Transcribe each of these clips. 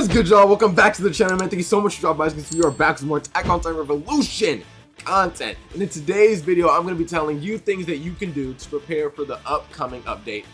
What's good, y'all? Welcome back to the channel, man. Thank you so much for dropping by. We are back with more Attack on Titan Revolution content. And in today's video, I'm going to be telling you things that you can do to prepare for the upcoming update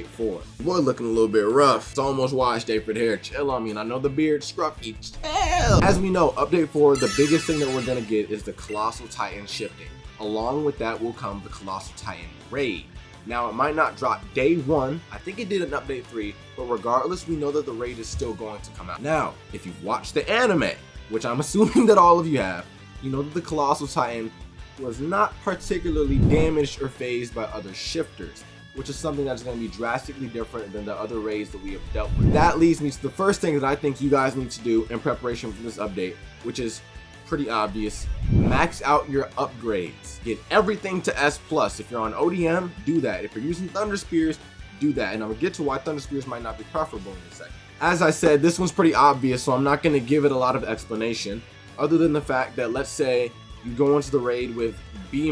4. Boy, looking a little bit rough. It's almost wash day for the hair. Chill on me. And I know the beard scruffy. Chill. As we know, update 4, the biggest thing that we're going to get is the Colossal Titan shifting. Along with that will come the Colossal Titan raid. Now, it might not drop day 1. I think it did in update 3, but regardless, we know that the raid is still going to come out. Now, if you've watched the anime, which I'm assuming that all of you have, you know that the Colossal Titan was not particularly damaged or phased by other shifters, which is something that's going to be drastically different than the other raids that we have dealt with. That leads me to the first thing that I think you guys need to do in preparation for this update, which is pretty obvious. Max out your upgrades. Get everything to S+. If you're on ODM, do that. If you're using Thunder Spears, do that. And I'm gonna get to why Thunder Spears might not be preferable in a second. As I said, this one's pretty obvious, so I'm not gonna give it a lot of explanation, other than the fact that, let's say you go into the raid with B-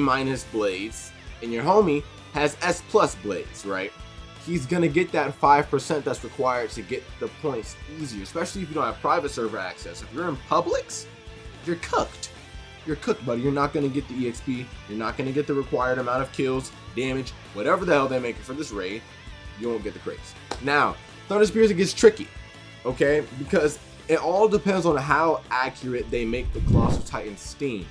blades, and your homie has S+ blades, right? He's gonna get that 5% that's required to get the points easier, especially if you don't have private server access. If you're in Publix, you're cooked. You're cooked, buddy. You're not going to get the EXP. You're not going to get the required amount of kills, damage, whatever the hell they're making for this raid. You won't get the crates. Now, Thunder Spears, it gets tricky, okay? Because it all depends on how accurate they make the Colossal Titan steam,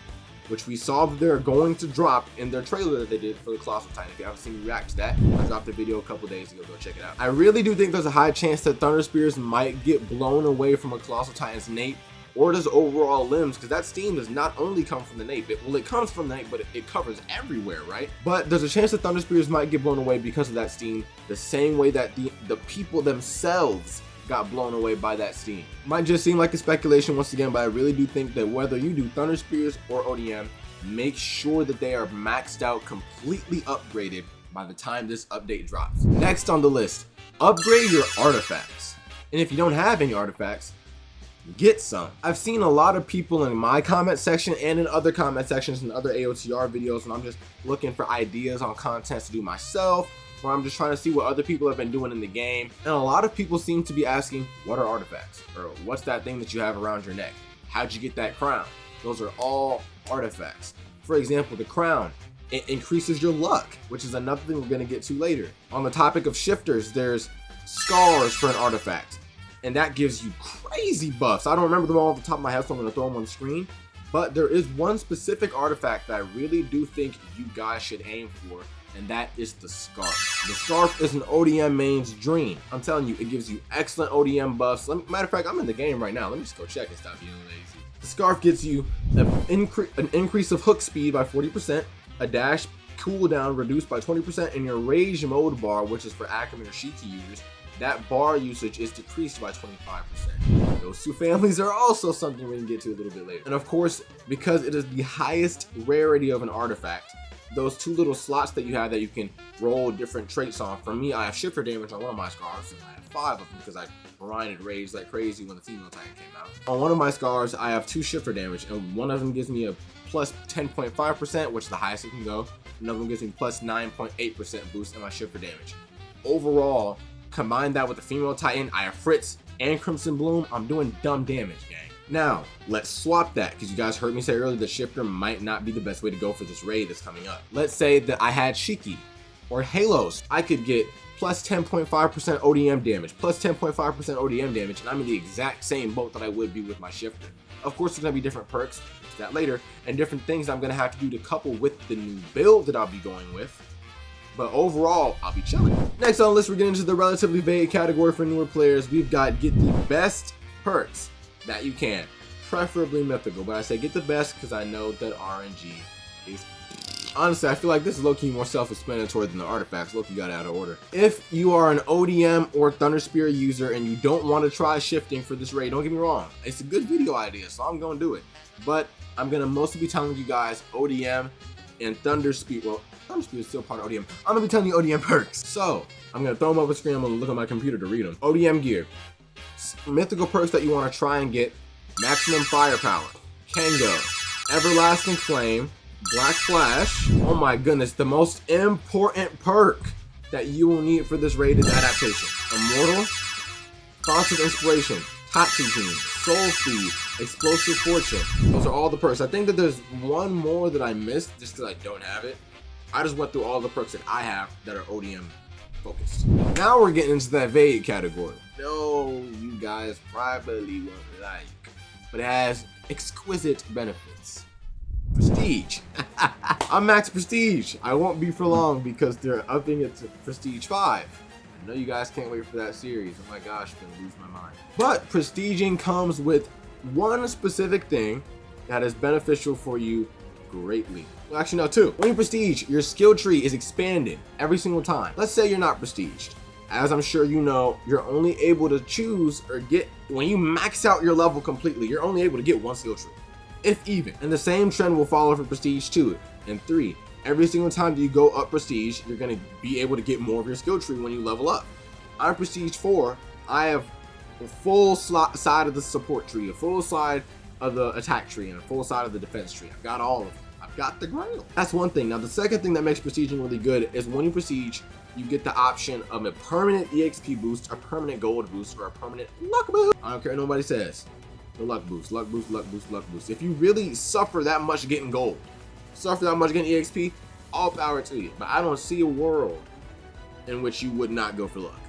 which we saw that they're going to drop in their trailer that they did for the Colossal Titan. If you haven't seen me react to that, I dropped a video a couple days ago. Go check it out. I really do think there's a high chance that Thunder Spears might get blown away from a Colossal Titan's nape or does overall limbs, because that steam does not only come from the nape. It comes from the nape, but it covers everywhere, right? But there's a chance that Thunder Spears might get blown away because of that steam, the same way that the people themselves got blown away by that steam. Might just seem like a speculation once again, but I really do think that whether you do Thunder Spears or ODM, make sure that they are maxed out, completely upgraded by the time this update drops. Next on the list, upgrade your artifacts. And if you don't have any artifacts, get some. I've seen a lot of people in my comment section and in other comment sections and other AOTR videos when I'm just looking for ideas on content to do myself, or I'm just trying to see what other people have been doing in the game. And a lot of people seem to be asking, what are artifacts? Or what's that thing that you have around your neck? How'd you get that crown? Those are all artifacts. For example, the crown, it increases your luck, which is another thing we're going to get to later. On the topic of shifters, there's scars for an artifact, and that gives you crazy buffs. I don't remember them all off the top of my head, so I'm going to throw them on the screen. But there is one specific artifact that I really do think you guys should aim for, and that is the Scarf. The Scarf is an ODM main's dream. I'm telling you, it gives you excellent ODM buffs. Matter of fact, I'm in the game right now. Let me just go check and stop being lazy. The Scarf gives you an increase of hook speed by 40%, a dash cooldown reduced by 20%, and your rage mode bar, which is for Akami or Shiki users, that bar usage is decreased by 25%. Those two families are also something we can get to a little bit later. And of course, because it is the highest rarity of an artifact, those two little slots that you have that you can roll different traits on. For me, I have shifter damage on one of my scars, and I have 5 of them because I grinded rage like crazy when the female Titan came out. On one of my scars, I have 2 shifter damage, and one of them gives me a plus 10.5%, which is the highest it can go. Another one gives me plus 9.8% boost in my shifter damage. Overall, combine that with the female Titan, I have Fritz and Crimson Bloom. I'm doing dumb damage, gang. Now, let's swap that, because you guys heard me say earlier that shifter might not be the best way to go for this raid that's coming up. Let's say that I had Shiki or Halos. I could get plus 10.5% ODM damage, plus 10.5% ODM damage, and I'm in the exact same boat that I would be with my shifter. Of course, there's going to be different perks, that later, and different things I'm going to have to do to couple with the new build that I'll be going with. But overall, I'll be chilling. Next on the list, we're getting into the relatively vague category for newer players. We've got get the best perks that you can, preferably mythical. But I say get the best because I know that RNG is... Honestly, I feel like this is low-key more self-explanatory than the artifacts. Low-key got out of order. If you are an ODM or Thunder Spear user and you don't want to try shifting for this raid, don't get me wrong. It's a good video idea, so I'm going to do it. But I'm going to mostly be telling you guys ODM and Thunder Spear. Well, Thunder Spear is still part of ODM. I'm going to be telling you ODM perks. So, I'm going to throw them up on the screen. I'm going to look at my computer to read them. ODM gear. Mythical perks that you want to try and get. Maximum Firepower. Kango. Everlasting Flame. Black Flash. Oh my goodness. The most important perk that you will need for this raid is Adaptation. Immortal. Font of Inspiration. Toxic Gene, Soul Seed, Explosive Fortune. Those are all the perks. I think that there's one more that I missed just because I don't have it. I just went through all the perks that I have that are ODM focused. Now we're getting into that Vague category. No, you guys probably won't like, but it has exquisite benefits. Prestige. I'm max Prestige. I won't be for long because they're upping it to Prestige 5. I know you guys can't wait for that series. Oh my gosh, I'm gonna lose my mind. But prestiging comes with one specific thing that is beneficial for you greatly. Well, actually, no, two. When you prestige, your skill tree is expanded every single time. Let's say you're not prestiged. As I'm sure you know, you're only able to choose or get, when you max out your level completely, you're only able to get one skill tree, if even. And the same trend will follow for prestige 2 and 3. Every single time that you go up prestige, you're gonna be able to get more of your skill tree when you level up. I'm prestige 4, I have a full side of the support tree, a full side of the attack tree, and a full side of the defense tree. I've got all of them. I've got the grail. That's one thing. Now the second thing that makes prestiging really good is when you prestige, you get the option of a permanent EXP boost, a permanent gold boost, or a permanent luck boost. I don't care what nobody says. The luck boost, luck boost, luck boost, luck boost. If you really suffer that much getting gold, suffer that much getting EXP, all power to you. But I don't see a world in which you would not go for luck.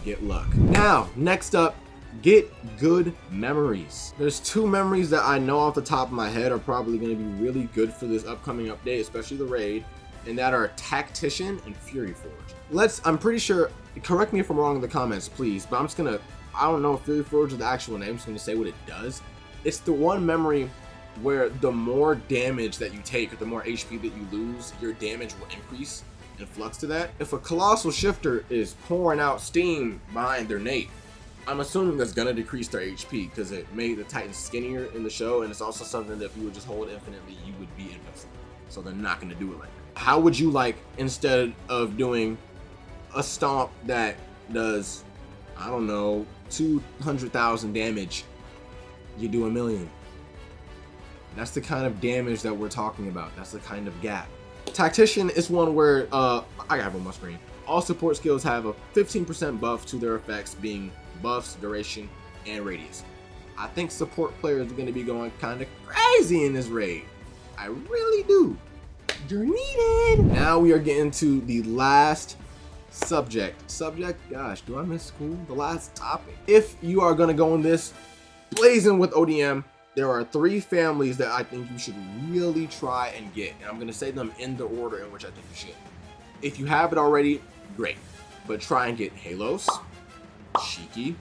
Get luck. Now, next up, get good memories. There's 2 memories that I know off the top of my head are probably going to be really good for this upcoming update, especially the raid, and that are Tactician and Fury Forge. I'm pretty sure, correct me if I'm wrong in the comments, please, but I'm just gonna, I don't know if Fury Forge is the actual name, I'm just gonna say what it does. It's the one memory where the more damage that you take, or the more HP that you lose, your damage will increase and flux to that. If a Colossal Shifter is pouring out steam behind their Nate, I'm assuming that's gonna decrease their HP because it made the Titans skinnier in the show, and it's also something that if you would just hold infinitely, you would be invincible. So they're not gonna do it like that. How would you like, instead of doing a stomp that does, I don't know, 200,000 damage, you do 1,000,000? That's the kind of damage that we're talking about. That's the kind of gap. Tactician is one where, I have on my screen. All support skills have a 15% buff to their effects, being buffs, duration, and radius. I think support players are going to be going kind of crazy in this raid. I really do. You're needed. Now we are getting to the last subject. Gosh, do I miss school? The last topic. If you are going to go in this blazing with ODM, there are 3 families that I think you should really try and get. And I'm going to say them in the order in which I think you should. If you have it already, great. But try and get Halos, Shiki,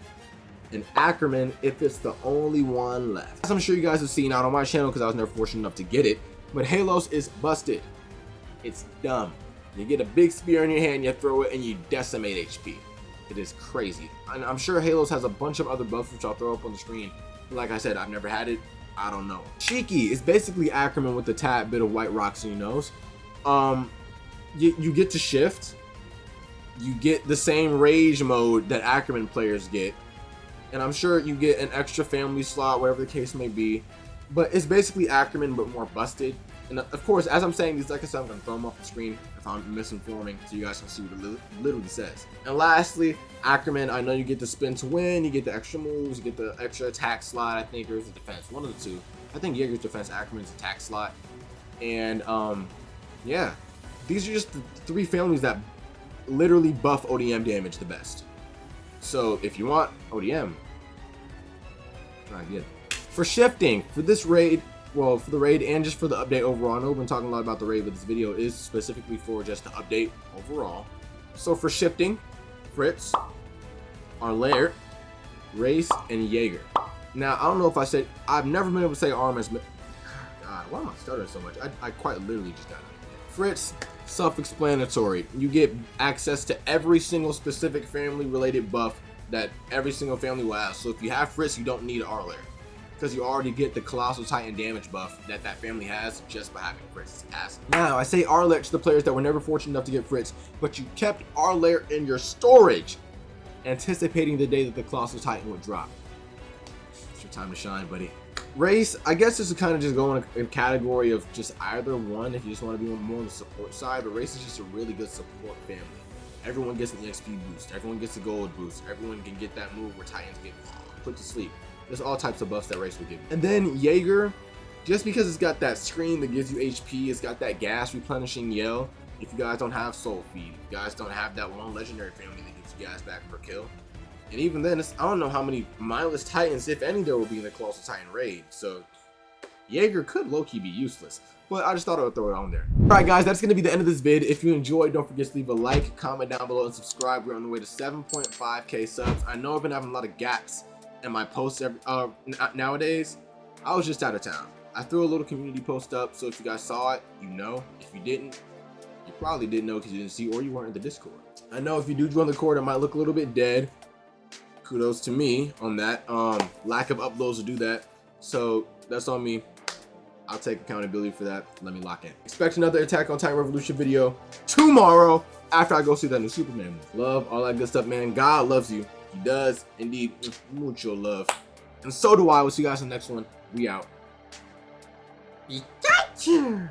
and Ackerman if it's the only one left. As I'm sure you guys have seen out on my channel because I was never fortunate enough to get it, but Halos is busted. It's dumb. You get a big spear in your hand, you throw it, and you decimate HP. It is crazy. And I'm sure Halos has a bunch of other buffs which I'll throw up on the screen. Like I said, I've never had it. I don't know. Shiki is basically Ackerman with a tad bit of white rocks in your nose. You get to shift. You get the same rage mode that Ackerman players get. And I'm sure you get an extra family slot, whatever the case may be. But it's basically Ackerman, but more busted. And of course, as I'm saying these, like I said, I'm going to throw them off the screen if I'm misinforming, so you guys can see what it literally says. And lastly, Ackerman, I know you get the spin to win, you get the extra moves, you get the extra attack slot, I think, or is it defense? One of the two. I think Jaeger's defense, Ackerman's attack slot. And, yeah. These are just the 3 families that literally buff ODM damage the best. So, if you want ODM, try and get it. For shifting, for this raid, well, for the raid and just for the update overall, I know we've been talking a lot about the raid, but this video is specifically for just the update overall. So for shifting, Fritz, Arlair, Race, and Jaeger. Now, I don't know if I said, I've never been able to say Arm as, God, why am I stuttering so much? I quite literally just got it. Fritz, self-explanatory. You get access to every single specific family-related buff that every single family will have. So if you have Fritz, you don't need Arlair, because you already get the Colossal Titan damage buff that that family has just by having Fritz. Now, I say Arlair to the players that were never fortunate enough to get Fritz, but you kept Arlair in your storage, anticipating the day that the Colossal Titan would drop. It's your time to shine, buddy. Race, I guess this is kind of just going in a category of just either one if you just want to be more on the support side, but Race is just a really good support family. Everyone gets an EXP boost, everyone gets a gold boost, everyone can get that move where Titans get put to sleep. There's all types of buffs that race will give you. And then Jaeger, just because it's got that screen that gives you HP, it's got that gas replenishing yell. If you guys don't have Soul Feed, if you guys don't have that one legendary family that gives you guys back per kill. And even then, I don't know how many mindless titans, if any, there will be in the Colossal Titan raid. So Jaeger could low-key be useless, but I just thought I would throw it on there. Alright guys, that's going to be the end of this vid. If you enjoyed, don't forget to leave a like, comment down below, and subscribe. We're on the way to 7.5k subs. I know I've been having a lot of gaps in my posts nowadays. I was just out of town. I threw a little community post up, so if you guys saw it, you know. If you didn't, you probably didn't know because you didn't see or you weren't in the Discord. I know if you do join the Discord, it might look a little bit dead. Kudos to me on that. Lack of uploads to do that. So that's on me. I'll take accountability for that. Let me lock in. Expect another Attack on Titan Revolution video tomorrow after I go see that new Superman movie. Love, all that good stuff, man. God loves you. He does indeed. Mucho love. And so do I. We'll see you guys in the next one. We out. Pikachu!